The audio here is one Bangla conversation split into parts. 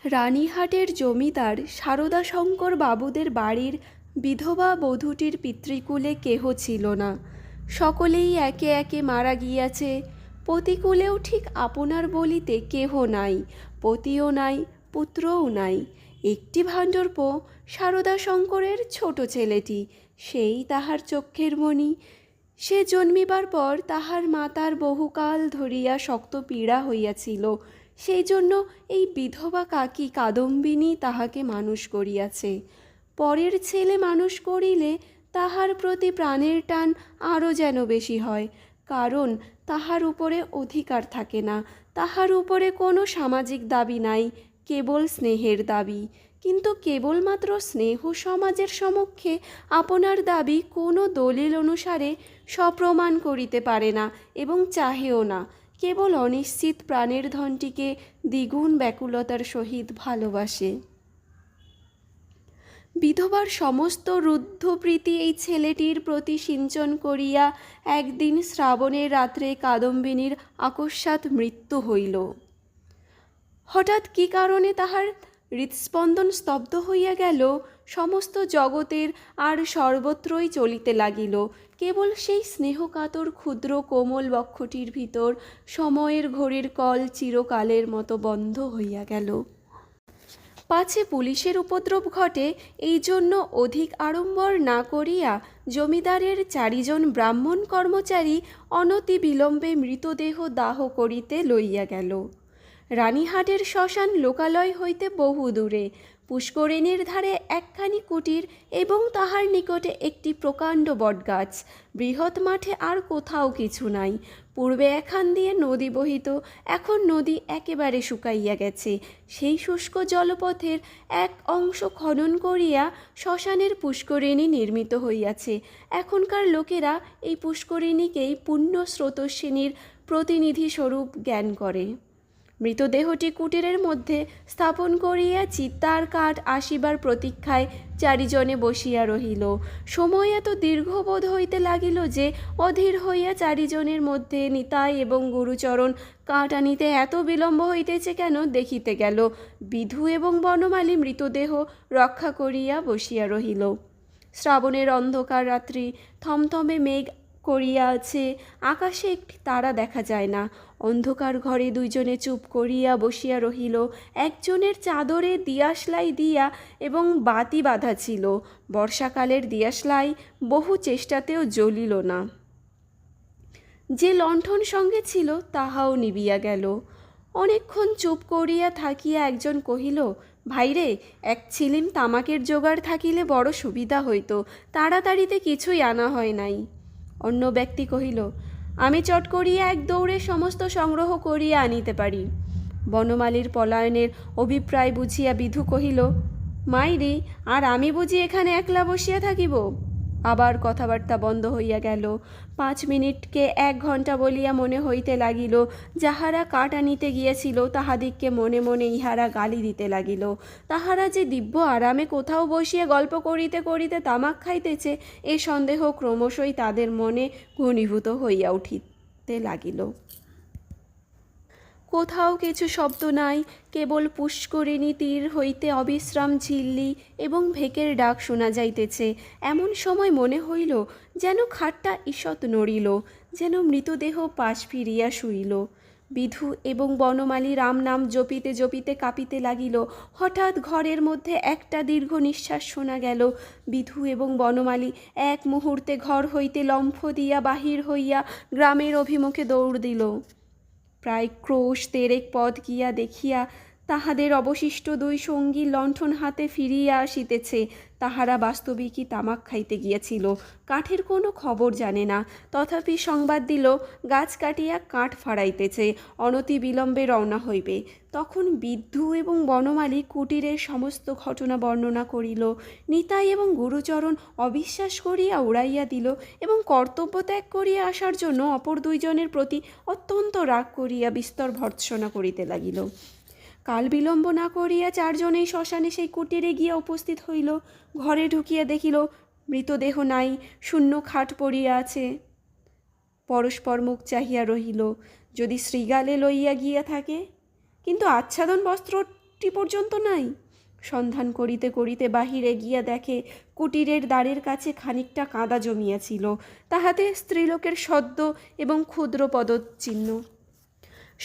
রানীহাটের জমিদার সারদাশঙ্কর বাবুদের বাড়ির বিধবা বধূটির পিতৃকুলে কেহ ছিল না। সকলেই একে একে মারা গিয়াছে। পতিকুলেও ঠিক আপনার বলিতে কেহ নাই, পতিও নাই, পুত্রও নাই। একটি ভাণ্ডর্প সারদাশঙ্করের ছোট ছেলেটি, সেই তাহার চক্ষের মণি। সে জন্মিবার পর তাহার মাতার বহুকাল ধরিয়া শক্ত পীড়া হইয়াছিল, সেই জন্য এই বিধবা কাকী কাদম্বিনী তাহাকে মানুষ করিয়াছে। পরের ছেলে মানুষ করিলে তাহার প্রতি প্রাণের টান আরও যেন বেশি হয়, কারণ তাহার উপরে অধিকার থাকে না, তাহার উপরে কোনো সামাজিক দাবি নাই, কেবল স্নেহের দাবি। কিন্তু কেবলমাত্র স্নেহ সমাজের সমক্ষে আপনার দাবি কোনো দলিল অনুসারে সপ্রমাণ করিতে পারে না এবং চাহেও না, কেবল অনিশ্চিত প্রাণের ধনটিকে দ্বিগুণ ব্যাকুলতার সহিত ভালোবাসে। বিধবার সমস্ত রুদ্ধপ্রীতি এই ছেলেটির প্রতি সিঞ্চন করিয়া একদিন শ্রাবণের রাত্রে কাদম্বিনীর আকস্মাৎ মৃত্যু হইল। হঠাৎ কী কারণে তাহার হৃৎস্পন্দন স্তব্ধ হইয়া গেল, সমস্ত জগতের আর সর্বত্রই চলিতে লাগিল। কেবল সেই স্নেহকাতর ক্ষুদ্র কোমল বক্ষটির ভিতর সময়ের ঘড়ির কল চিরকালের মতো বন্ধ হইয়া গেল। পাছে পুলিশের উপদ্রব ঘটে, এই জন্য অধিক আড়ম্বর না করিয়া জমিদারের 4 জন ব্রাহ্মণ কর্মচারী অনতি বিলম্বে মৃতদেহ দাহ করিতে লইয়া গেল। রানীহাটের শ্মশান লোকালয় হইতে বহু দূরে, পুষ্করিণীর ধারে একখানি কুটির এবং তাহার নিকটে একটি প্রকাণ্ড বটগাছ। বৃহৎ মাঠে আর কোথাও কিছু নাই। পূর্বে এখান দিয়ে নদী বহিত, এখন নদী একেবারে শুকাইয়া গেছে। সেই শুষ্ক জলপথের এক অংশ খনন করিয়া শ্মশানের পুষ্করিণী নির্মিত হইয়াছে। এখনকার লোকেরা এই পুষ্করিণীকেই পুণ্য স্রোতস্বিনীর প্রতিনিধি স্বরূপ জ্ঞান করে। মৃতদেহটি কুটিরের মধ্যে স্থাপন করিয়া চিতার কাঠ আসিবার প্রতীক্ষায় 4 জনে বসিয়া রহিল। সময় এত দীর্ঘ বোধ হইতে লাগিল যে অধীর হইয়া 4 জনের মধ্যে নিতাই এবং গুরুচরণ কাঠ আনিতে এত বিলম্ব হইতেছে কেন দেখিতে গেল। বিধু এবং বনমালী মৃতদেহ রক্ষা করিয়া বসিয়া রহিল। শ্রাবণের অন্ধকার রাত্রি, থমথমে মেঘ করিয়া আছে, আকাশে একটি তারা দেখা যায় না। অন্ধকার ঘরে 2 জনে চুপ করিয়া বসিয়া রহিল। একজনের চাদরে দিয়াশলাই দিয়া এবং বাতি বাঁধা ছিল। বর্ষাকালের দিয়াশলাই বহু চেষ্টাতেও জ্বলিল না। যে লণ্ঠন সঙ্গে ছিল তাহাও নিবিয়া গেল। অনেকক্ষণ চুপ করিয়া থাকিয়া একজন কহিল, ভাইরে, 1 ছিলিম তামাকের জোগাড় থাকিলে বড় সুবিধা হইত, তাড়াতাড়িতে কিছুই আনা হয় নাই। অন্য ব্যক্তি কহিল, আমি চট করিয়া 1 দৌড়ে সমস্ত সংগ্রহ করিয়া আনিতে পারি। বনমালীর পলায়নের অভিপ্রায় বুঝিয়া বিধু কহিল, মাইরি, আর আমি বুঝি এখানে একলা বসিয়া থাকিব? আবার কথাবার্তা বন্ধ হইয়া গেল। 5 মিনিটকে 1 ঘণ্টা বলিয়া মনে হইতে লাগিল। যাহারা কাঠ আনিতে গিয়াছিল তাহাদিগকে মনে মনে ইহারা গালি দিতে লাগিল। তাহারা যে দিব্য আরামে কোথাও বসিয়া গল্প করিতে করিতে তামাক খাইতেছে, এ সন্দেহ ক্রমশই তাদের মনে ঘনীভূত হইয়া উঠিতে লাগিল। কোথাও কিছু শব্দ নাই, কেবল পুষ্করিণী তীর হইতে অবিশ্রাম ঝিল্লি এবং ভেকের ডাক শোনা যাইতেছে। এমন সময় মনে হইল যেন খাটটা ঈষৎ নড়িল, যেন মৃতদেহ পাশ ফিরিয়া শুইল। বিধু এবং বনমালী রাম নাম জপিতে জপিতে কাঁপিতে লাগিল। হঠাৎ ঘরের মধ্যে একটা দীর্ঘ নিঃশ্বাস শোনা গেল। বিধু এবং বনমালী এক মুহূর্তে ঘর হইতে লম্ফ দিয়া বাহির হইয়া গ্রামের অভিমুখে দৌড় দিল। প্রায় ক্রোশ 13 পথ গিয়া দেখিয়া তাহাদের অবশিষ্ট 2 সঙ্গী লণ্ঠন হাতে ফিরিয়া আসিতেছে। তাহারা বাস্তবিকই তামাক খাইতে গিয়াছিল, কাঠের কোনো খবর জানে না। তথাপি সংবাদ দিল, গাছ কাটিয়া কাঠ ফাড়াইতেছে, অনতি বিলম্বে রওনা হইবে। তখন বিধু এবং বনমালী কুটিরের সমস্ত ঘটনা বর্ণনা করিল। নিতাই এবং গুরুচরণ অবিশ্বাস করিয়া উড়াইয়া দিল এবং কর্তব্য ত্যাগ করিয়া আসার জন্য অপর 2 জনের প্রতি অত্যন্ত রাগ করিয়া বিস্তর ভর্ৎসনা করিতে লাগিল। কাল বিলম্ব না করিয়া 4 জনেই শ্মশানে সেই কুটিরে গিয়া উপস্থিত হইল। ঘরে ঢুকিয়া দেখিল মৃতদেহ নাই, শূন্য খাট পড়িয়া আছে। পরস্পর মুখ চাহিয়া রহিল, যদি শৃগালে লইয়া গিয়া থাকে। কিন্তু আচ্ছাদন বস্ত্র একটি পর্যন্ত নাই। সন্ধান করিতে করিতে বাহিরে গিয়া দেখে কুটিরের দ্বারের কাছে খানিকটা কাদা জমিয়াছিল, তাহাতে স্ত্রীলোকের সদ্য এবং ক্ষুদ্র পদচিহ্ন।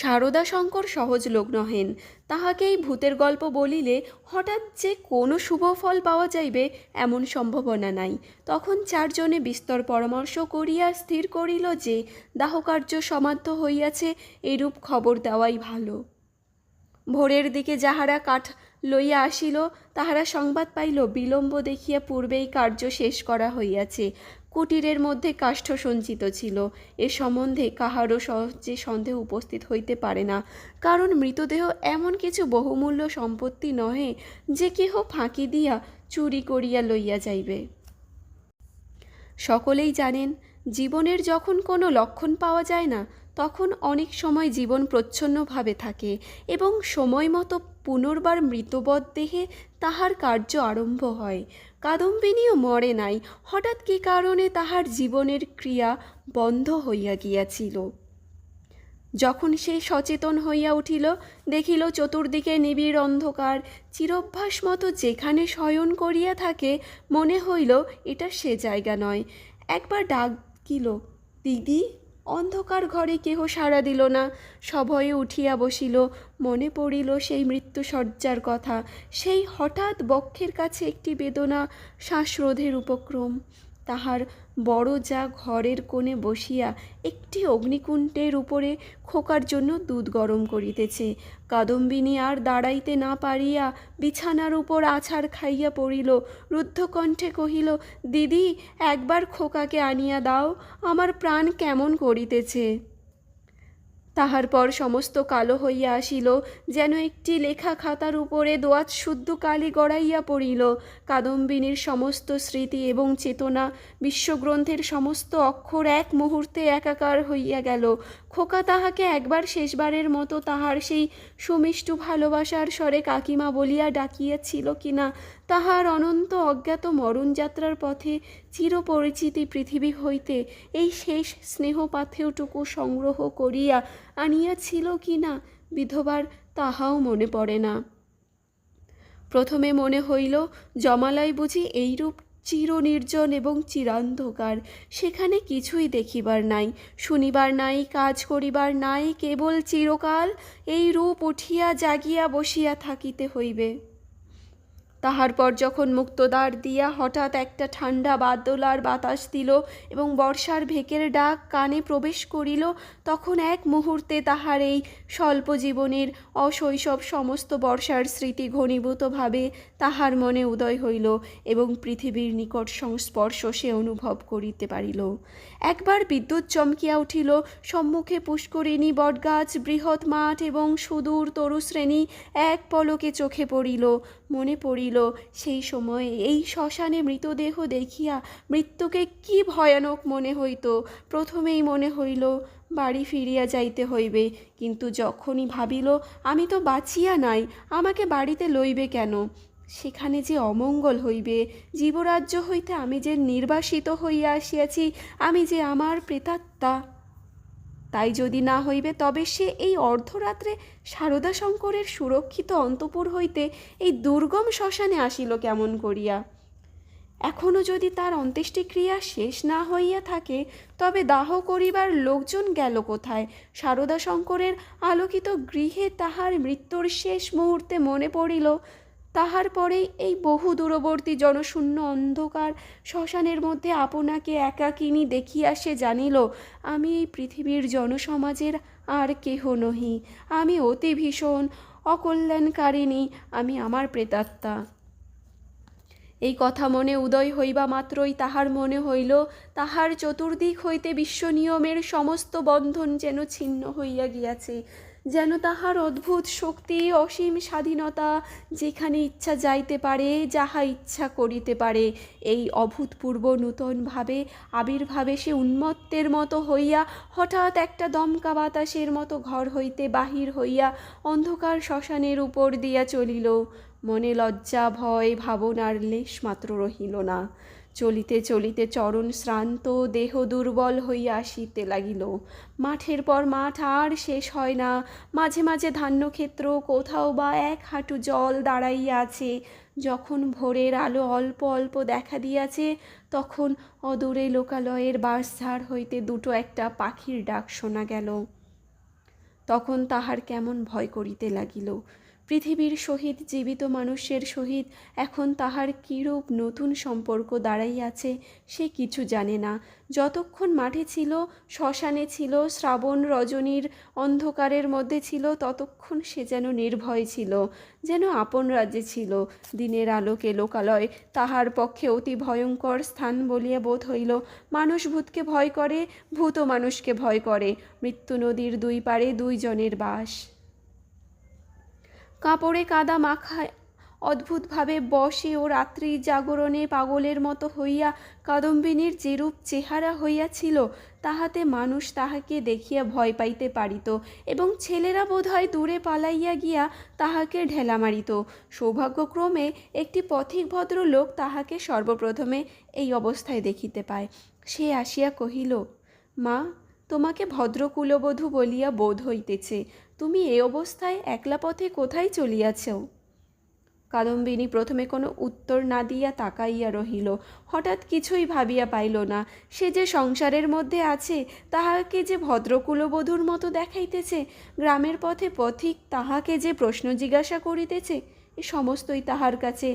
সারদা শঙ্কর সহজ লোক নহেন, তাহাকে এই ভূতের গল্প বলিলে হঠাৎ যে কোনো শুভ ফল পাওয়া যাইবে এমন সম্ভাবনা নাই। তখন চারজনে বিস্তর পরামর্শ করিয়া স্থির করিল যে দাহকার্য সমাপ্ত হইয়াছে, এরূপ খবর দেওয়াই ভালো। ভোরের দিকে যাহারা কাঠ লইয়া আসিল তাহারা সংবাদ পাইল বিলম্ব দেখিয়া পূর্বেই কার্য শেষ করা হইয়াছে। কুটিরের মধ্যে কাষ্ঠ সঞ্চিত ছিল। এ সম্বন্ধে কাহারও সহজে সন্দেহ উপস্থিত হইতে পারে না, কারণ মৃতদেহ এমন কিছু বহুমূল্য সম্পত্তি নহে যে কেহ ফাঁকি দিয়া চুরি করিয়া লইয়া যাইবে। সকলেই জানেন, জীবনের যখন কোনো লক্ষণ পাওয়া যায় না তখন অনেক সময় জীবন প্রচ্ছন্নভাবে থাকে এবং সময় মতো পুনর্বার মৃতবৎ দেহে তাহার কার্য আরম্ভ হয়। কাদম্বিনীও মরে নাই, হঠাৎ কী কারণে তাহার জীবনের ক্রিয়া বন্ধ হইয়া গিয়াছিল। যখন সে সচেতন হইয়া উঠিল, দেখিল চতুর্দিকে নিবিড় অন্ধকার। চিরভ্যাস মতো যেখানে শয়ন করিয়া থাকে মনে হইল এটা সে জায়গা নয়। একবার ডাকিল, দিদি। অন্ধকার ঘরে কেহ সাড়া দিল না। সভয়ে উঠিয়া বসিল। মনে পড়িল সেই মৃত্যুশয্যার কথা, সেই হঠাৎ বক্ষের কাছে একটি বেদনা, শ্বাসরোধের উপক্রম। তাহার বড় যা ঘরের কোণে বসিয়া একটি অগ্নিকুণ্ডের উপরে খোকার জন্য দুধ গরম করিতেছে। কাদম্বিনী আর দাঁড়াইতে না পারিয়া বিছানার উপর আছাড় খাইয়া পড়িল। রুদ্ধকণ্ঠে কহিল, দিদি, একবার খোকাকে আনিয়া দাও, আমার প্রাণ কেমন করিতেছে। তাহার পর সমস্ত কালো হইয়া আসিল, যেন একটি লেখা খাতার উপরে দোয়াত শুদ্ধ কালি গড়াইয়া পড়িল। কাদম্বিনীর সমস্ত স্মৃতি এবং চেতনা, বিশ্বগ্রন্থের সমস্ত অক্ষর এক মুহূর্তে একাকার হইয়া গেল। খোকা তাহাকে একবার শেষবারের মতো তাহার সেই সুমিষ্টু ভালোবাসার স্বরে কাকিমা বলিয়া ডাকিয়াছিল কিনা, তাহার অনন্ত অজ্ঞাত মরণযাত্রার পথে চিরপরিচিতি পৃথিবী হইতে এই শেষ স্নেহপাথেয়টুকু সংগ্রহ করিয়া আনিয়াছিল কিনা বিধবার তাহাও মনে পড়ে না। প্রথমে মনে হইল জমালয় বুঝি এইরূপ চিরনির্জন এবং চিরান্ধকার, সেখানে কিছুই দেখিবার নাই, শুনিবার নাই, কাজ করিবার নাই, কেবল চিরকাল এই রূপ উঠিয়া জাগিয়া বসিয়া থাকিতে হইবে। তাহার পর যখন মুক্তদ্বার দিয়া হঠাৎ একটা ঠান্ডা বাদলার বাতাস দিল এবং বর্ষার ভেকের ডাক কানে প্রবেশ করিল, তখন এক মুহূর্তে তাহার এই স্বল্প জীবনের অশৈশব সমস্ত বর্ষার স্মৃতি ঘনীভূতভাবে তাহার মনে উদয় হইল এবং পৃথিবীর নিকট সংস্পর্শ সে অনুভব করিতে পারিল। একবার বিদ্যুৎ চমকিয়া উঠিল। সম্মুখে পুষ্করিণী, বটগাছ, বৃহৎ মাঠ এবং সুদূর তরুশ্রেণী এক পলকে চোখে পড়িল। মনে পড়িল সেই সময়ে এই শ্মশানে মৃতদেহ দেখিয়া মৃত্যুকে কি ভয়ানক মনে হইত। প্রথমেই মনে হইল বাড়ি ফিরিয়া যাইতে হইবে, কিন্তু যখনই ভাবিল আমি তো বাঁচিয়া নাই, আমাকে বাড়িতে লইবে কেন, সেখানে যে অমঙ্গল হইবে, জীবরাজ্য হইতে আমি যে নির্বাসিত হইয়া আসিয়াছি, আমি যে আমার প্রেতাত্মা, তাই যদি না হইবে তবে সে এই অর্ধরাত্রে সারদা শঙ্করের সুরক্ষিত অন্তঃপুর হইতে এই দুর্গম শ্মশানে আসিল কেমন করিয়া। এখনও যদি তার অন্ত্যেষ্টিক্রিয়া শেষ না হইয়া থাকে তবে দাহ করিবার লোকজন গেল কোথায়? সারদা শঙ্করের আলোকিত গৃহে তাহার মৃত্যুর শেষ মুহূর্তে মনে পড়িল, তাহার পরেই এই বহু দূরবর্তী জনশূন্য অন্ধকার শ্মশানের মধ্যে আপনাকে একাকিনী দেখিয়া সে জানিল, আমি এই পৃথিবীর জনসমাজের আর কেহ নহি, আমি অতি ভীষণ অকল্যাণকারিণী, আমি আমার প্রেতাত্মা। এই কথা মনে উদয় হইবা মাত্রই তাহার মনে হইল তাহার চতুর্দিক হইতে বিশ্বনিয়মের সমস্ত বন্ধন যেন ছিন্ন হইয়া গিয়াছে, যেন তাহার অদ্ভুত শক্তি, অসীম স্বাধীনতা, যেখানে ইচ্ছা যাইতে পারে, যাহা ইচ্ছা করিতে পারে। এই অভূতপূর্ব নূতনভাবে আবির্ভাবে সে উন্মত্তের মতো হইয়া হঠাৎ একটা দমকা বাতাসের মতো ঘর হইতে বাহির হইয়া অন্ধকার শ্মশানের উপর দিয়া চলিল। মনে লজ্জা, ভয়, ভাবনার লেশ মাত্র রহিল না। চলিতে চলিতে চরণ শ্রান্ত, দেহ দুর্বল হইয়া আসিতে লাগিল। মাঠের পর মাঠ আর শেষ হয় না। মাঝে মাঝে ধান্যক্ষেত্র, কোথাও বা এক হাঁটু জল দাঁড়াইয়া আছে। যখন ভোরের আলো অল্প অল্প দেখা দিয়াছে, তখন অদূরে লোকালয়ের বাঁশঝাড় হইতে দুটো একটা পাখির ডাক শোনা গেল। তখন তাহার কেমন ভয় করিতে লাগিল। পৃথিবীর সহিত, জীবিত মানুষের সহিত এখন তাহার কিরূপ নতুন সম্পর্ক দাঁড়াইয়াছে সে কিছু জানে না। যতক্ষণ মাঠে ছিল, শ্মশানে ছিল, শ্রাবণ রজনীর অন্ধকারের মধ্যে ছিল, ততক্ষণ সে যেন নির্ভয় ছিল, যেন আপন রাজ্যে ছিল। দিনের আলোকে লোকালয় তাহার পক্ষে অতি ভয়ঙ্কর স্থান বলিয়া বোধ হইল। মানুষ ভূতকে ভয় করে, ভূতও মানুষকে ভয় করে। মৃত্যু নদীর দুই পারে দুইজনের বাস। কাপড়ে কাদা মাখায় অদ্ভুতভাবে বসে ও রাত্রি জাগরণে পাগলের মতো হইয়া কাদম্বিনীর যেরূপ চেহারা হইয়াছিল, তাহাতে মানুষ তাহাকে দেখিয়া ভয় পাইতে পারিত এবং ছেলেরা বোধহয় দূরে পালাইয়া গিয়া তাহাকে ঢেলা মারিত। সৌভাগ্যক্রমে একটি পথিক ভদ্রলোক তাহাকে সর্বপ্রথমে এই অবস্থায় দেখিতে পায়। সে আসিয়া কহিল, মা, তোমাকে ভদ্রকুলবধূ বলিয়া বোধ হইতেছে। তুমি এ অবস্থায় একলা পথে কোথায় চলিয়াছ? কাদম্বিনী প্রথমে কোনো উত্তর না দিয়া তাকাইয়া রহিল। হঠাৎ কিছুই ভাবিয়া পাইল না। সে যে সংসারের মধ্যে আছে, তাহাকে যে ভদ্রকুলবধূর মতো দেখাইতেছে, গ্রামের পথে পথিক তাহাকে যে প্রশ্ন জিজ্ঞাসা করিতেছে, এ সমস্তই তাহার কাছে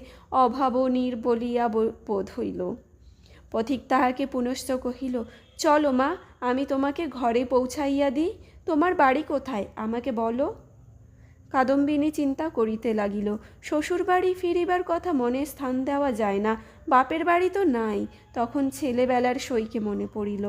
অভাবনীয় বলিয়া বোধ হইল। পথিক তাহাকে পুনশ্চ কহিল, চলো মা, আমি তোমাকে ঘরে পৌঁছাইয়া দিই। তোমার বাড়ি কোথায় আমাকে বলো। কাদম্বিনী চিন্তা করিতে লাগিল। শ্বশুর বাড়ি ফিরিবার কথা মনে স্থান দেওয়া যায় না, বাপের বাড়ি তো নাই। তখন ছেলেবেলার সইকে মনে পড়িল।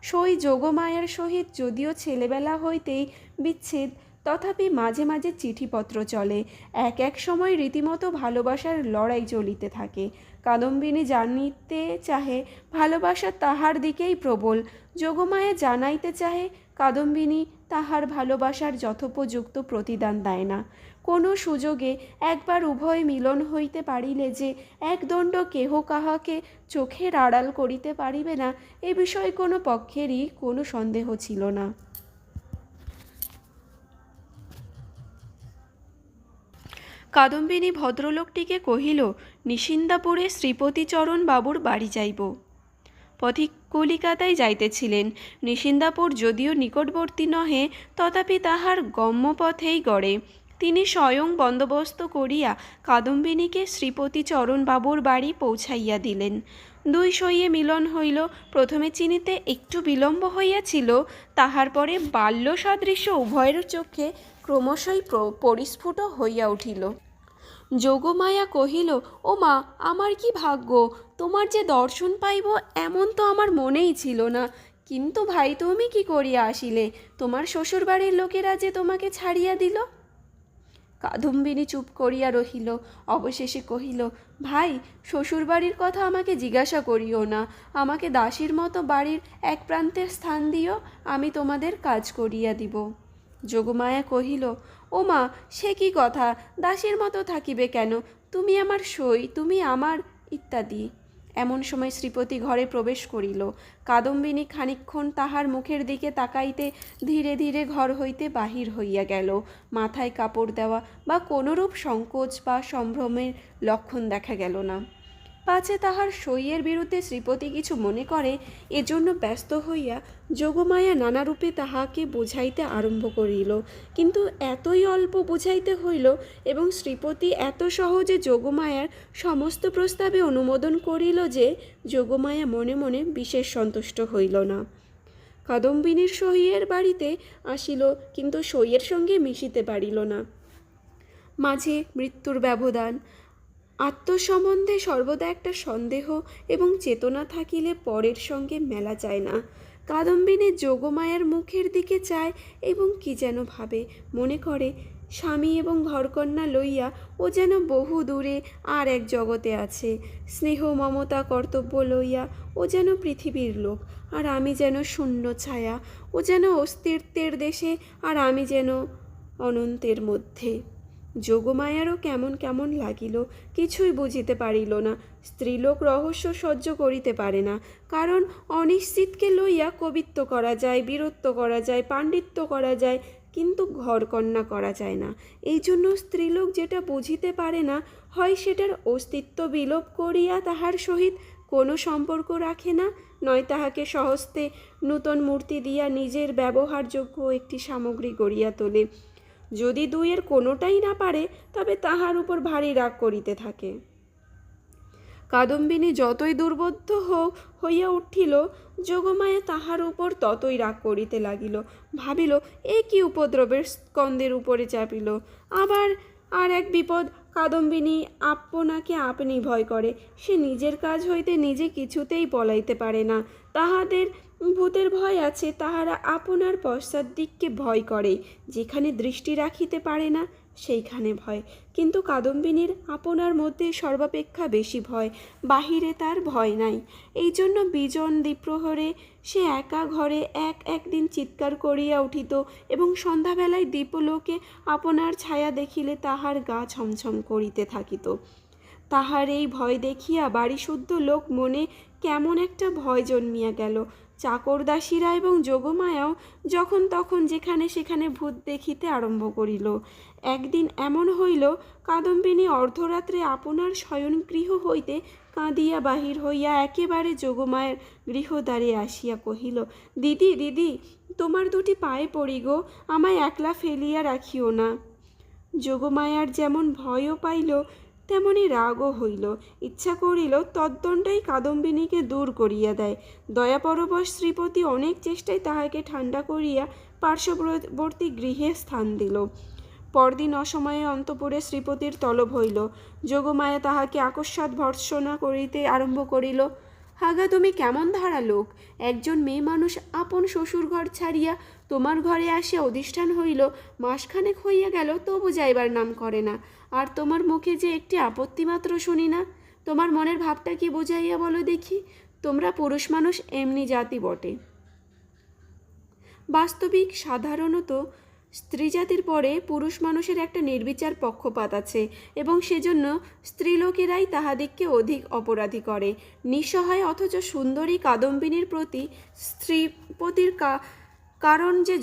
সই যোগমায়ার সহিত যদিও ছেলেবেলা হইতেই বিচ্ছেদ, তথাপি মাঝে মাঝে চিঠিপত্র চলে। এক এক সময় রীতিমতো ভালোবাসার লড়াই চলিতে থাকে। কাদম্বিনী জানিতে চাহে, ভালোবাসা তাহার দিকেই প্রবল। যোগমায়া জানাইতে চাহে, কাদম্বিনী তাহার ভালোবাসার যথোপযুক্ত প্রতিদান দেয় না। কোনো সুযোগে একবার উভয় মিলন হইতে পারিলে যে একদণ্ড কেহ কাহাকে চোখের আড়াল করিতে পারিবে না, এ বিষয়ে কোনো পক্ষেরই কোনো সন্দেহ ছিল না। কাদম্বিনী ভদ্রলোকটিকে কহিল, নিশিন্দাপুরে শ্রীপতিচরণ বাবুর বাড়ি যাইব। পথিক কলিকাতায় যাইতেছিলেন। নিশিন্দাপুর যদিও নিকটবর্তী নহে, তথাপি তাহার গম্যপথেই গড়ে। তিনি স্বয়ং বন্দোবস্ত করিয়া কাদম্বিনীকে শ্রীপতিচরণ বাবুর বাড়ি পৌঁছাইয়া দিলেন। দুই সইয়ে মিলন হইল। প্রথমে চিনিতে একটু বিলম্ব হইয়াছিল, তাহার পরে বাল্য সাদৃশ্য উভয়ের চক্ষে ক্রমশই পরিস্ফুট হইয়া উঠিল। যোগমায়া কহিল, ও মা, আমার কি ভাগ্য! তোমার যে দর্শন পাইব এমন তো আমার মনেই ছিল না। কিন্তু ভাই, তুমি কি করিয়া আসিলে? তোমার শ্বশুরবাড়ির লোকেরা যে তোমাকে ছাড়িয়া দিল। কাদম্বিনী চুপ করিয়া রহিল। অবশেষে কহিল, ভাই, শ্বশুরবাড়ির কথা আমাকে জিজ্ঞাসা করিও না। আমাকে দাসীর মতো বাড়ির এক প্রান্তের স্থান দিও, আমি তোমাদের কাজ করিয়া দিব। যোগমায়া কহিল, ও মা, সে কি কথা? দাসীর মতো থাকিবে কেন? তুমি আমার সই, তুমি আমার ইত্যাদি। এমন সময় শ্রীপতি ঘরে প্রবেশ করিল। কাদম্বিনী খানিকক্ষণ তাহার মুখের দিকে তাকাইতে ধীরে ধীরে ঘর হইতে বাহির হইয়া গেল। মাথায় কাপড় দেওয়া বা কোনরূপ সংকোচ বা সম্ভ্রমের লক্ষণ দেখা গেল না। পাছে তাহার সইয়ের বিরুদ্ধে শ্রীপতি কিছু মনে করে, এজন্য ব্যস্ত হইয়া যোগমায়া নানারূপে তাহাকে বুঝাইতে আরম্ভ করিল। কিন্তু এতই অল্প বুঝাইতে হইল এবং শ্রীপতি এত সহজে যোগমায়ার সমস্ত প্রস্তাবে অনুমোদন করিল যে যোগমায়া মনে মনে বিশেষ সন্তুষ্ট হইল না। কাদম্বিনীর সইয়ের বাড়িতে আসিল, কিন্তু সইয়ের সঙ্গে মিশিতে পারিল না। মাঝে মৃত্যুর ব্যবধান। আত্মসম্বন্ধে সর্বদা একটা সন্দেহ এবং চেতনা থাকিলে পরের সঙ্গে মেলা যায় না। কাদম্বিনী যোগমায়ার মুখের দিকে চায় এবং কি যেন ভাবে, মনে করে স্বামী এবং ঘরকন্যা লইয়া ও যেন বহু দূরে আর এক জগতে আছে। স্নেহ মমতা কর্তব্য লইয়া ও যেন পৃথিবীর লোক, আর আমি যেন শূন্য ছায়া। ও যেন অস্তিত্বের দেশে, আর আমি যেন অনন্তের মধ্যে। যোগমায়ারও কেমন কেমন লাগিল, কিছুই বুঝিতে পারিল না। স্ত্রীলোক রহস্য সহ্য করিতে পারে না, কারণ অনিশ্চিতকে লইয়া কবিত্ব করা যায়, বীরত্ব করা যায়, পাণ্ডিত্য করা যায়, কিন্তু ঘরকন্যা করা যায় না। এই জন্য স্ত্রীলোক যেটা বুঝিতে পারে না, হয় সেটার অস্তিত্ব বিলোপ করিয়া তাহার সহিত কোনো সম্পর্ক রাখে না, নয় তাহাকে স্বহস্তে নূতন মূর্তি দিয়া নিজের ব্যবহারযোগ্য একটি সামগ্রী গড়িয়া তোলে। যদি দুইয়ের কোনোটাই না পারে, তবে তাহার উপর ভারী রাগ করিতে থাকে। কাদম্বিনী যতই দুর্বোধ্য হইয়া উঠিল, যোগমায়া তাহার উপর ততই রাগ করিতে লাগিল। ভাবিল, এ কি উপদ্রবের স্কন্দের উপরে চাপিল। আবার আর এক বিপদ, কাদম্বিনী আপনাকে আপনি ভয় করে। সে নিজের কাজ হইতে নিজে কিছুতেই পলাইতে পারে না। তাহাদের ভূতের ভয় আছে, তাহারা আপনার পশ্চাৎ দিককে ভয় করে। যেখানে দৃষ্টি রাখিতে পারে না, সেইখানে ভয়। কিন্তু কাদম্বিনীর আপনার মধ্যে সর্বাপেক্ষা বেশি ভয়, বাহিরে তার ভয় নাই। এই জন্য বিজন দ্বিপ্রহরে সে একা ঘরে একদিন চিৎকার করিয়া উঠিত, এবং সন্ধ্যাবেলায় দীপলোকে আপনার ছায়া দেখিলে তাহার গা ছমছম করিতে থাকিত। তাহার এই ভয় দেখিয়া বাড়িশুদ্ধ লোক মনে কেমন একটা ভয় জন্মিয়া গেল। চাকরদাসীরা এবং যোগমায়াও যখন তখন যেখানে সেখানে ভূত দেখিতে আরম্ভ করিল। একদিন এমন হইল, কাদম্বিনী অর্ধরাত্রে আপনার শয়নগৃহ হইতে কাঁদিয়া বাহির হইয়া একেবারে যোগমায়ের গৃহদ্বারে আসিয়া কহিল, দিদি দিদি, তোমার দুটি পায়ে পড়ি গো, আমায় একলা ফেলিয়া রাখিও না। যোগমায়ার যেমন ভয়ও পাইল, তেমনি রাগও হইল। ইচ্ছা করিল তদ্দণ্ডাই কাদম্বিনীকে দূর করিয়া দেয়। দয়াপরবশ শ্রীপতি অনেক চেষ্টায় তাহাকে ঠান্ডা করিয়া পার্শ্ববর্তী গৃহে স্থান দিল। পরদিন অসময়ে অন্তঃপুরে শ্রীপতির তলব হইল। যোগমায়া তাহাকে আকস্মাৎ ভর্ৎসনা করিতে আরম্ভ করিল। হাগা, তুমি কেমন ধারা লোক! একজন মেয়ে মানুষ আপন শ্বশুর ঘর ছাড়িয়া তোমার ঘরে আসিয়া অধিষ্ঠান হইল, মাসখানেক হইয়া গেল, তবু যাইবার নাম করে না। আর তোমার মুখে যে একটি আপত্তি মাত্র শুনি না। তোমার মনের ভাবটা কি বুঝাইয়া বলো দেখি। তোমরা পুরুষ মানুষ এমনি জাতি বটে। বাস্তবিক সাধারণত স্ত্রীজাতির পরে পুরুষ মানুষের একটা নির্বিচার পক্ষপাত আছে, এবং সেজন্য স্ত্রীলোকেরাই তাহাদিগকে অধিক অপরাধী করে। নিঃসহায় অথচ সুন্দরী কাদম্বিনীর প্রতি স্ত্রীপতির কারণ যে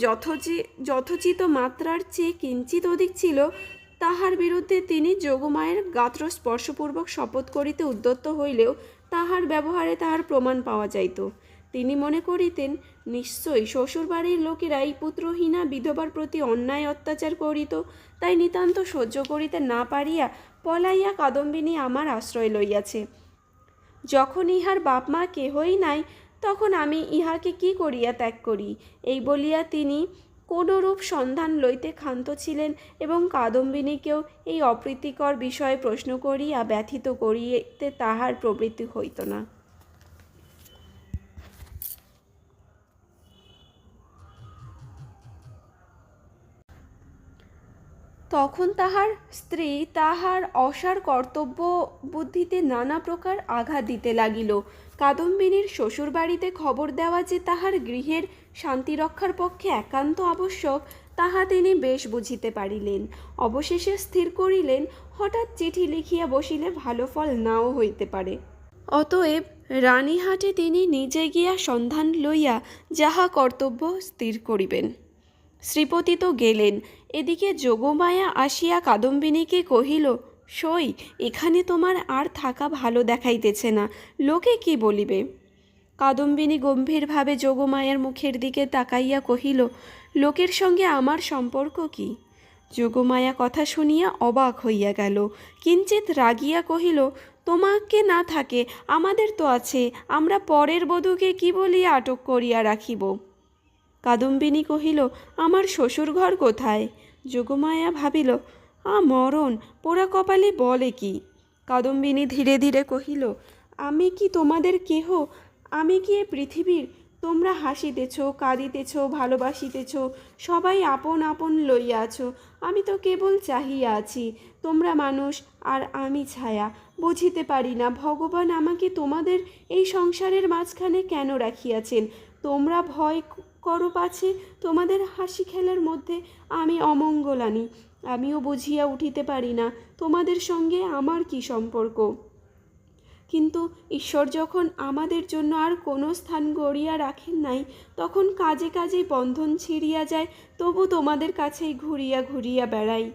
যথোচিত মাত্রার চেয়ে কিঞ্চিত অধিক ছিল, তাহার বিরুদ্ধে তিনি যোগমায়ের গাত্র স্পর্শপূর্বক শপথ করিতে উদ্যত হইলেও তাহার ব্যবহারে তাহার প্রমাণ পাওয়া যাইত। তিনি মনে করিতেন, নিশ্চয়ই শ্বশুরবাড়ির লোকেরাই পুত্রহীনা বিধবার প্রতি অন্যায় অত্যাচার করিত, তাই নিতান্ত সহ্য করিতে না পারিয়া পলাইয়া কাদম্বিনী আমার আশ্রয় লইয়াছে। যখন ইহার বাপ মা কেহই নাই, তখন আমি ইহাকে কি করিয়া ত্যাগ করি, এই বলিয়া তিনি কোনরূপ সন্ধান লইতে ক্ষান্ত ছিলেন, এবং কাদম্বিনীকেও এই অপ্রীতিকর বিষয়ে প্রশ্ন করিয়া ব্যথিত করিতে তাহার প্রবৃত্তি হইত না। তখন তাহার স্ত্রী তাহার অসার কর্তব্য বুদ্ধিতে নানা প্রকার আঘাত দিতে লাগিল। কাদম্বিনীর শ্বশুরবাড়িতে খবর দেওয়া যে তাহার গৃহের শান্তিরক্ষার পক্ষে একান্ত আবশ্যক, তাহা তিনি বেশ বুঝিতে পারিলেন। অবশেষে স্থির করিলেন, হঠাৎ চিঠি লিখিয়া বসিলে ভালো ফল নাও হইতে পারে। অতএব রানীহাটে তিনি নিজে গিয়া সন্ধান লইয়া যাহা কর্তব্য স্থির করিবেন। শ্রীপতি তো গেলেন। এদিকে যোগমায়া আসিয়া কাদম্বিনীকে কহিল, সই, এখানে তোমার আর থাকা ভালো দেখাইতেছে না, লোকে কি বলিবে? কাদম্বিনী গম্ভীরভাবে যোগমায়ার মুখের দিকে তাকাইয়া কহিল, লোকের সঙ্গে আমার সম্পর্ক কি? যোগমায়া কথা শুনিয়া অবাক হইয়া গেল, কিঞ্চিত রাগিয়া কহিল, তোমাকে না থাকে, আমাদের তো আছে, আমরা পরের বধূকে কি বলিয়া আটক করিয়া রাখিব? কাদম্বিনী কহিল, আমার শ্বশুরঘর কোথায়? যোগমায়া ভাবিল, মরণ, পোড়া কপালে বলে কি? কাদম্বিনী ধীরে ধীরে কহিল, আমি কি তোমাদের কেহ? আমি কি এ পৃথিবীর? তোমরা হাসিতেছ, কাঁদিতেছ, ভালোবাসিতেছ, সবাই আপন আপন লইয়া আছো, আমি তো কেবল চাহিয়া আছি। তোমরা মানুষ আর আমি ছায়া। বুঝিতে পারি না ভগবান আমাকে তোমাদের এই সংসারের মাঝখানে কেন রাখিয়াছেন। তোমরা ভয় করো পাছে তোমাদের হাসি খেলার মধ্যে আমি অমঙ্গল আনি, আমিও বুঝিয়া উঠিতে পারি না তোমাদের সঙ্গে আমার কি সম্পর্ক। কিন্তু ঈশ্বর যখন আমাদের জন্য আর কোনো স্থান গড়িয়া রাখেন নাই, তখন কাজে কাজেই বন্ধন ছিঁড়িয়া যায়, তবু তোমাদের কাছেই ঘুরিয়া ঘুরিয়া বেড়াই।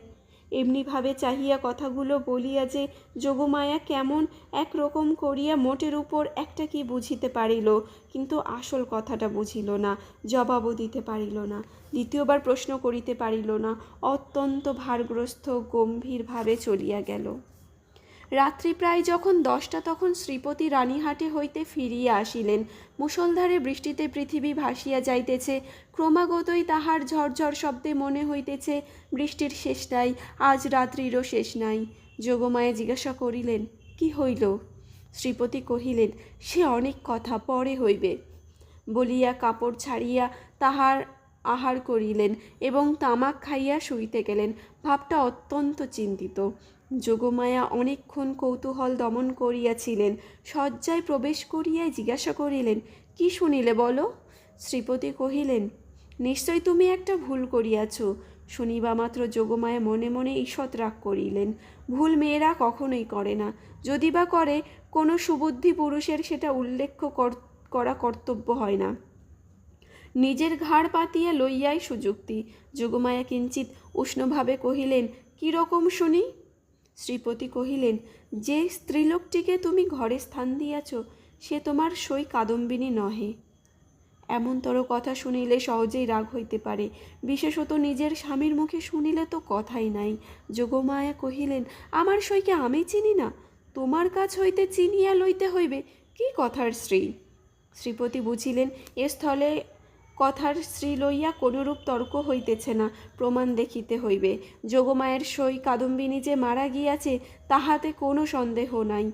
এমনিভাবে চাহিয়া কথাগুলো বলিয়া যে যোগমায়া কেমন একরকম করিয়া মোটের উপর একটা কি বুঝিতে পারিল, কিন্তু আসল কথাটা বুঝিল না, জবাবও দিতে পারিল না, দ্বিতীয়বার প্রশ্ন করিতে পারিল না, অত্যন্ত ভারগ্রস্ত গম্ভীরভাবে চলিয়া গেল। রাত্রি প্রায় যখন 10টা, তখন শ্রীপতি রানীহাটে হইতে ফিরিয়া আসিলেন। মুষলধারে বৃষ্টিতে পৃথিবী ভাসিয়া যাইতেছে, ক্রমাগতই তাহার ঝরঝর শব্দে মনে হইতেছে বৃষ্টির শেষ নাই, আজ রাত্রিরও শেষ নাই। যোগমায়া জিজ্ঞাসা করিলেন, কি হইল? শ্রীপতি কহিলেন, সে অনেক কথা, পরে হইবে বলিয়া কাপড় ছাড়িয়া তাহার আহার করিলেন এবং তামাক খাইয়া শুইতে গেলেন। ভাবটা অত্যন্ত চিন্তিত। যোগমায়া অনেকক্ষণ কৌতূহল দমন করিয়াছিলেন। শয্যায় প্রবেশ করিয়াই জিজ্ঞাসা করিলেন, কি শুনিলে বলো? শ্রীপতি কহিলেন, নিশ্চয় তুমি একটা ভুল করিয়াছ। শুনিবা মাত্র যোগমায়া মনে মনে ঈষৎ রাগ করিলেন। ভুল মেয়েরা কখনোই করে না, যদি বা করে কোনো সুবুদ্ধি পুরুষের সেটা উল্লেখ করা কর্তব্য হয় না। নিজের ঘাড় পাতিয়া লইয়াই সুযুক্তি। যোগমায়া কিঞ্চিত উষ্ণভাবে কহিলেন, কীরকম শুনি? শ্রীপতি কহিলেন, যে স্ত্রীলোকটিকে তুমি ঘরে স্থান দিয়াছ সে তোমার সই কাদম্বিনী নহে। এমনতর কথা শুনিলে সহজেই রাগ হইতে পারে, বিশেষত নিজের স্বামীর মুখে শুনিলে তো কথাই নাই। যোগমায়া কহিলেন, আমার সইকে আমি চিনি না? তোমার কাছ হইতে চিনিয়া লইতে হইবে, কি কথার স্ত্রী? শ্রীপতি বুঝিলেন এ স্থলে কথার স্ত্রী লইয়া কোনরূপ তর্ক হইতেছে না, প্রমাণ দেখিতে হইবে। যোগমায়ের সই কাদম্বিনী যে মারা গিয়াছে তাহাতে কোনো সন্দেহ নাই।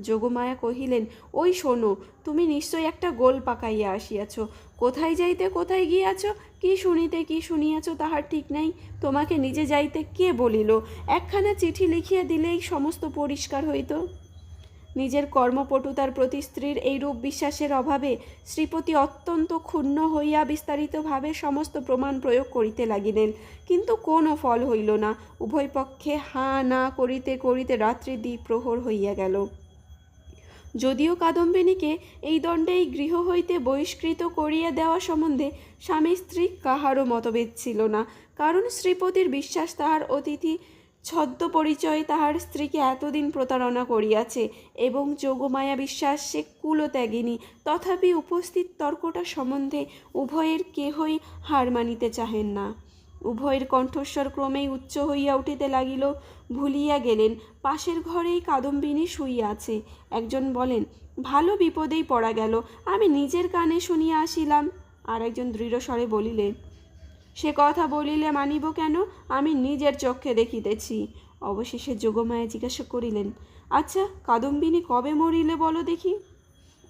যোগমায়া কহিলেন, ওই শোনো, তুমি নিশ্চয় একটা গোল পাকাইয়া আসিয়াছ। কোথায় যাইতে কোথায় গিয়াছ, কি শুনিতে কি শুনিয়াছ তাহার ঠিক নাই। তোমাকে নিজে যাইতে কে বলিল? একখানা চিঠি লিখিয়া দিলেই সমস্ত পরিষ্কার হইত। নিজের কর্মপটুতার প্রতি স্ত্রীর এইরূপ বিশ্বাসের অভাবে শ্রীপতি অত্যন্ত ক্ষুণ্ণ হইয়া বিস্তারিতভাবে সমস্ত প্রমাণ প্রয়োগ করিতে লাগিলেন, কিন্তু কোনো ফল হইল না। উভয় পক্ষে হাঁ না করিতে করিতে রাত্রি দ্বিপ্রহর হইয়া গেল। যদিও কাদম্বিনীকে এই দণ্ডেই গৃহ হইতে বহিষ্কৃত করিয়া দেওয়া সম্বন্ধে স্বামী স্ত্রী কাহারও মতভেদ ছিল না, কারণ শ্রীপতির বিশ্বাস তাহার অতিথি ছদ্ম পরিচয়ে তাহার স্ত্রীকে এতদিন প্রতারণা করিয়াছে এবং যোগমায়া বিশ্বাস সে কুলত্যাগিনী। তথাপি উপস্থিত তর্কটা সম্বন্ধে উভয়ের কেহই হার মানিতে চাহেন না। উভয়ের কণ্ঠস্বর ক্রমেই উচ্চ হইয়া উঠিতে লাগিল। ভুলিয়া গেলেন পাশের ঘরেই কাদম্বিনী শুইয়া আছে। একজন বলেন, ভালো বিপদেই পড়া গেল, আমি নিজের কানে শুনিয়া আসিলাম। আর একজন দৃঢ় স্বরে বলিলেন, সে কথা বলিলে মানিব কেন, আমি নিজের চক্ষে দেখিতেছি। অবশেষে যোগমায়া জিজ্ঞাসা করিলেন, আচ্ছা কাদম্বিনী কবে মরিলে বলো দেখি?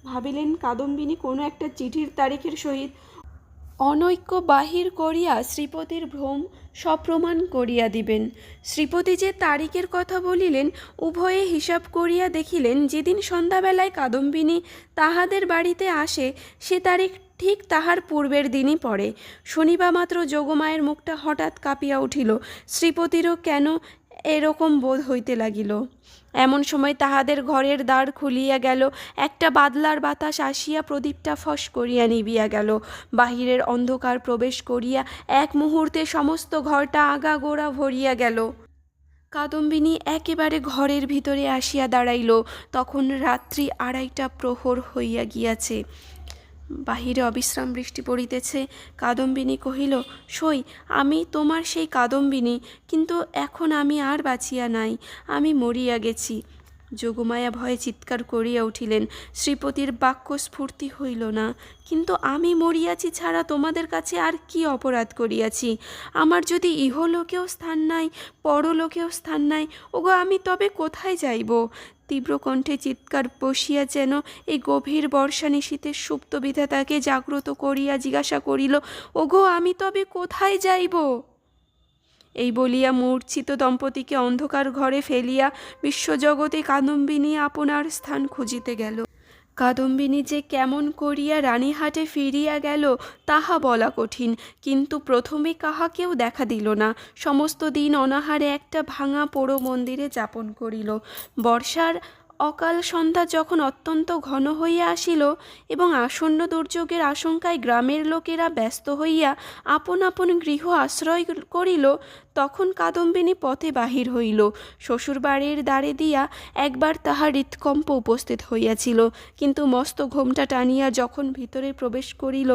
ভাবিলেন কাদম্বিনী কোনো একটা চিঠির তারিখের সহিত অনৈক্য বাহির করিয়া শ্রীপতির ভ্রম সপ্রমাণ করিয়া দিবেন। শ্রীপতি যে তারিখের কথা বলিলেন, উভয়ে হিসাব করিয়া দেখিলেন যেদিন সন্ধ্যাবেলায় কাদম্বিনী তাহাদের বাড়িতে আসে সে তারিখ ঠিক তাহার পূর্বের দিনই পড়ে। শনিবা মাত্র যোগমায়ের মুখটা হঠাৎ কাঁপিয়া উঠিল। শ্রীপতিরও কেন এরকম বোধ হইতে লাগিল। এমন সময় তাহাদের ঘরের দ্বার খুলিয়া গেল। একটা বাদলার বাতাস আসিয়া প্রদীপটা ফস করিয়া নিবিয়া গেল। বাহিরের অন্ধকার প্রবেশ করিয়া এক মুহূর্তে সমস্ত ঘরটা আগাগোড়া ভরিয়া গেল। কাদম্বিনী একেবারে ঘরের ভিতরে আসিয়া দাঁড়াইল। তখন রাত্রি 2:30 প্রহর হইয়া গিয়াছে। বাহিরে অবিশ্রাম বৃষ্টি পড়িতেছে। কাদম্বিনী কহিল, সই আমি তোমার সেই কাদম্বিনী, কিন্তু এখন আমি আর বাঁচিয়া নাই, আমি মরিয়া গেছি। যোগমায়া ভয়ে চিৎকার করিয়া উঠিলেন। শ্রীপতির বাক্য স্ফূর্তি হইল না। কিন্তু আমি মরিয়াছি ছাড়া তোমাদের কাছে আর কি অপরাধ করিয়াছি? আমার যদি ইহলোকেও স্থান নাই, পরলোকেও স্থান নাই, ওগো আমি তবে কোথায় যাইব? তীব্র কণ্ঠে চিৎকার বসিয়া যেন এই গভীর বর্ষা নিশীতে সুপ্ত বিধাতাকে জাগ্রত করিয়া জিজ্ঞাসা করিল, ওগো আমি তবে কোথায় যাইব? এই বলিয়া মূর্ছিত দম্পতিকে অন্ধকার ঘরে ফেলিয়া বিশ্বজগতে কাদম্বিনী আপনার স্থান খুঁজিতে গেল। কাদম্বিনী যে কেমন করিয়া রানীহাটে ফিরিয়া গেল তাহা বলা কঠিন, কিন্তু প্রথমে কাহাকেও দেখা দিল না। সমস্ত দিন অনাহারে একটা ভাঙা পোড়ো মন্দিরে যাপন করিল। বর্ষার অকাল সন্ধ্যা যখন অত্যন্ত ঘন হইয়া আসিল এবং আসন্ন দুর্যোগের আশঙ্কায় গ্রামের লোকেরা ব্যস্ত হইয়া আপন আপন গৃহ আশ্রয় করিল, তখন কাদম্বিনী পথে বাহির হইল। শ্বশুরবাড়ির দ্বারে দিয়া একবার তাহার হৃৎকম্প উপস্থিত হইয়াছিল, কিন্তু মস্ত ঘোমটা টানিয়া যখন ভিতরে প্রবেশ করিল,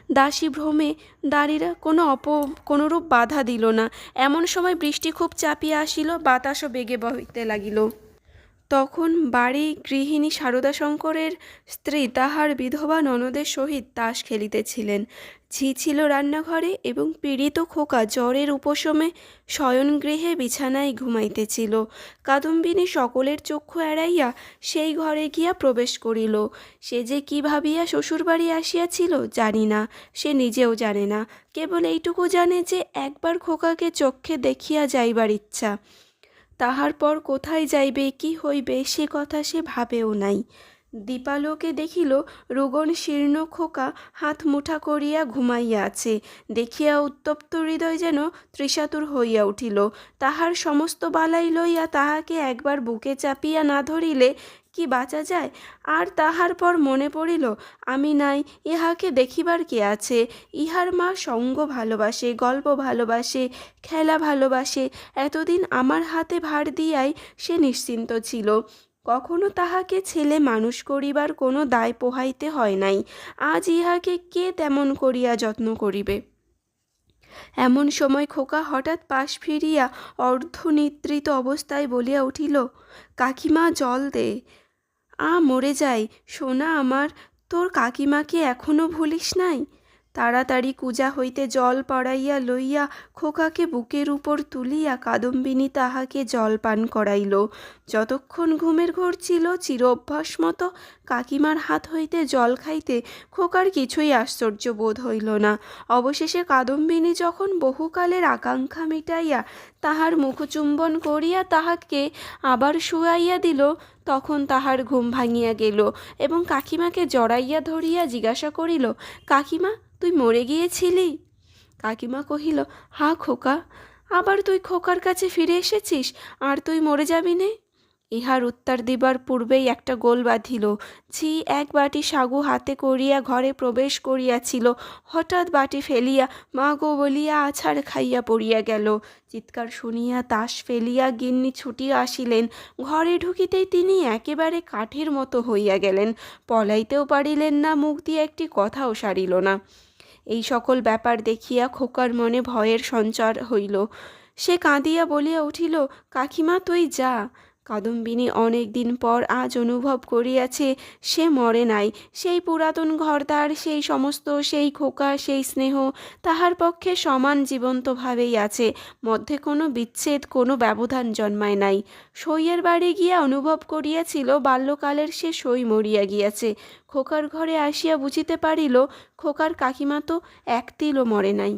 দাসী ভ্রমে দ্বারীরা কোনরূপ বাধা দিল না। এমন সময় বৃষ্টি খুব চাপিয়া আসিল, বাতাসও বেগে বহিতে লাগিল। তখন বাড়ি গৃহিণী শারদাশঙ্করের স্ত্রী তাহার বিধবা ননদের সহিত তাস খেলিতেছিলেন। ঝি ছিল রান্নাঘরে এবং পীড়িত খোকা জ্বরের উপশমে শয়নগৃহে বিছানায় ঘুমাইতেছিল। কাদম্বিনী সকলের চক্ষু এড়াইয়া সেই ঘরে গিয়া প্রবেশ করিল। সে যে কি ভাবিয়া শ্বশুরবাড়ি আসিয়াছিল জানি না, সে নিজেও জানে না। কেবল এইটুকু জানে যে একবার খোকাকে চক্ষে দেখিয়া যাইবার ইচ্ছা। তাহার পর কোথায় যাইবে, কি হইবে, সে কথা সে ভাবেও নাই। দীপালোকে দেখিল রুগণ শীর্ণ খোকা হাত মুঠা করিয়া ঘুমাইয়া আছে। দেখিয়া উত্তপ্ত হৃদয় যেন তৃষাতুর হইয়া উঠিল। তাহার সমস্ত বালাই লইয়া তাহাকে একবার বুকে চাপিয়া না ধরিলে কি বাঁচা যায়? আর তাহার পর মনে পড়িল, আমি নাই, ইহাকে দেখিবার কে আছে? ইহার মা সঙ্গ ভালোবাসে, গল্প ভালোবাসে, খেলা ভালোবাসে। এতদিন আমার হাতে ভার দিয়াই সে নিশ্চিন্ত ছিল। কখনো তাহাকে ছেলে মানুষ করিবার কোনো দায় পোহাইতে হয় নাই। আজ ইহাকে কে তেমন করিয়া যত্ন করিবে? এমন সময় খোকা হঠাৎ পাশ ফিরিয়া অর্ধনিদ্রিত অবস্থায় বলিয়া উঠিল, কাকিমা, জল দে। মরে যাই, সোনা আমার, তোর কাকিমাকে এখনো ভুলিস নাই? তাড়াতাড়ি কুজা হইতে জল পড়াইয়া লইয়া খোকাকে বুকের উপর তুলিয়া কাদম্বিনী তাহাকে জল পান করাইল। যতক্ষণ ঘুমের ঘোর ছিল, চির অভ্যাস মতো কাকিমার হাত হইতে জল খাইতে খোকার কিছুই আশ্চর্য বোধ হইল না। অবশেষে কাদম্বিনী যখন বহুকালের আকাঙ্ক্ষা মিটাইয়া তাহার মুখচুম্বন করিয়া তাহাকে আবার শুয়াইয়া দিল, তখন তাহার ঘুম ভাঙিয়া গেল এবং কাকিমাকে জড়াইয়া ধরিয়া জিজ্ঞাসা করিল, কাকিমা, তুই মরে গিয়েছিলি? কাকিমা কহিল, হা খোকা, আবার তুই খোকার কাছে ফিরে এসেছিস, আর তুই মরে যাবি নে? ইহার উত্তর দিবার পূর্বেই একটা গোল বাঁধিল। ঝি এক বাটি সাগু হাতে করিয়া ঘরে প্রবেশ করিয়াছিল। হঠাৎ বাটি ফেলিয়া মা গো বলিয়া আছাড় খাইয়া পড়িয়া গেল। চিৎকার শুনিয়া তাস ফেলিয়া গিন্নি ছুটিয়া আসিলেন। ঘরে ঢুকিতেই তিনি একেবারে কাঠের মতো হইয়া গেলেন। পলাইতেও পারিলেন না, মুখ দিয়ে একটি কথাও সারিল না। এই সকল ব্যাপার দেখিয়া খোকার মনে ভয়ের সঞ্চার হইল। সে কাঁদিয়া বলিয়া উঠিল, কাকিমা, তুই যা। কাদম্বিনী অনেক দিন পর আজ অনুভব করিয়াছে সে মরে নাই। সেই পুরাতন ঘরদ্বার, সেই সমস্ত, সেই খোকা, সেই স্নেহ তাহার পক্ষে সমান জীবন্তভাবেই আছে। মধ্যে কোনো বিচ্ছেদ, কোনো ব্যবধান জন্মায় নাই। সইয়ের বাড়ি গিয়া অনুভব করিয়াছিল বাল্যকালের সে সই মরিয়া গিয়াছে। খোকার ঘরে আসিয়া বুঝিতে পারিল খোকার কাকিমা তো এক তিলও মরে নাই।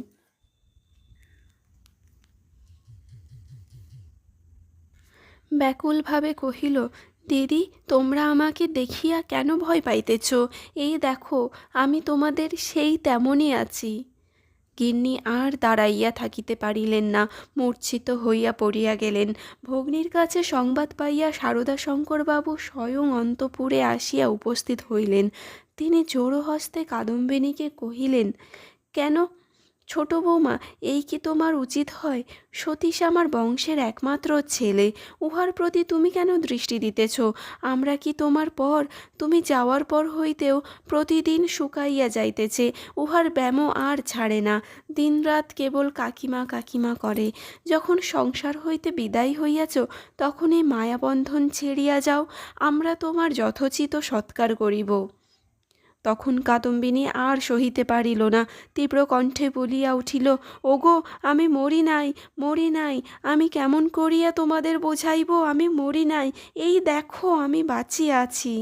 ব্যাকুলভাবে কহিল, দিদি, তোমরা আমাকে দেখিয়া কেন ভয় পাইতেছ? এই দেখো, আমি তোমাদের সেই তেমনই আছি। গিন্নি আর দাঁড়াইয়া থাকিতে পারিলেন না, মূর্ছিত হইয়া পড়িয়া গেলেন। ভগ্নীর কাছে সংবাদ পাইয়া শারদাশঙ্করবাবু স্বয়ং অন্তঃপুরে আসিয়া উপস্থিত হইলেন। তিনি জোড়ো হস্তে কাদম্বিনীকে কহিলেন, কেন ছোট বৌমা, এই কি তোমার উচিত হয়? সতীশ আমার বংশের একমাত্র ছেলে, উহার প্রতি তুমি কেন দৃষ্টি দিতেছ? আমরা কি তোমার পর? তুমি যাওয়ার পর হইতেও প্রতিদিন শুকাইয়া যাইতেছে, উহার ব্যামো আর ছাড়ে না। দিনরাত কেবল কাকিমা কাকিমা করে। যখন সংসার হইতে বিদায় হইয়াছ, তখন এই মায়াবন্ধন ছেড়িয়া যাও, আমরা তোমার যথোচিত সৎকার করিব। তখন কাদম্বিনী আর সহিতে পারিল না, তীব্র কণ্ঠে বলিয়া উঠিল, ওগো, আমি মরি নাই, মরি নাই। আমি কেমন করিয়া তোমাদের বোঝাইব আমি মরি নাই? এই দেখো, আমি বাঁচিয়া আছি।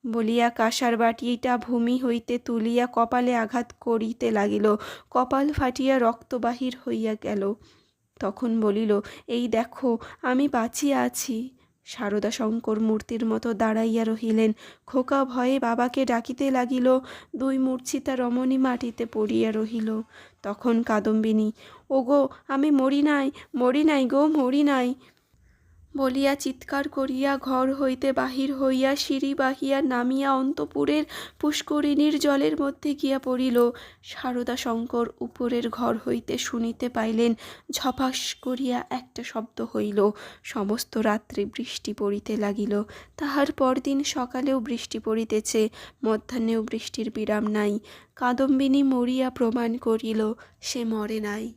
বলিয়া কাঁসার বাটিটা ভূমি হইতে তুলিয়া কপালে আঘাত করিতে লাগিল। কপাল ফাটিয়া রক্ত বাহির হইয়া গেল। তখন বলিল, এই দেখো, আমি বাঁচিয়া আছি। সারদা শঙ্কর মূর্তির মতো দাঁড়াইয়া রহিলেন। খোকা ভয়ে বাবাকে ডাকিতে লাগিল। দুই মূর্ছিতা রমণী মাটিতে পড়িয়া রহিল। তখন কাদম্বিনী, ওগো আমি মরি নাই, মরি নাই গো, মরি নাই বলিয়া চিৎকার করিয়া ঘর হইতে বাহির হইয়া সিঁড়ি বাহিয়া নামিয়া অন্তপুরের পুষ্করিণীর জলের মধ্যে গিয়া পড়িল। সারদা শঙ্কর উপরের ঘর হইতে শুনিতে পাইলেন ঝপাস করিয়া একটা শব্দ হইল। সমস্ত রাত্রি বৃষ্টি পড়িতে লাগিল। তাহার পরদিন সকালেও বৃষ্টি পড়িতেছে, মধ্যাহ্নেও বৃষ্টির বিরাম নাই। কাদম্বিনী মরিয়া প্রমাণ করিল সে মরে নাই।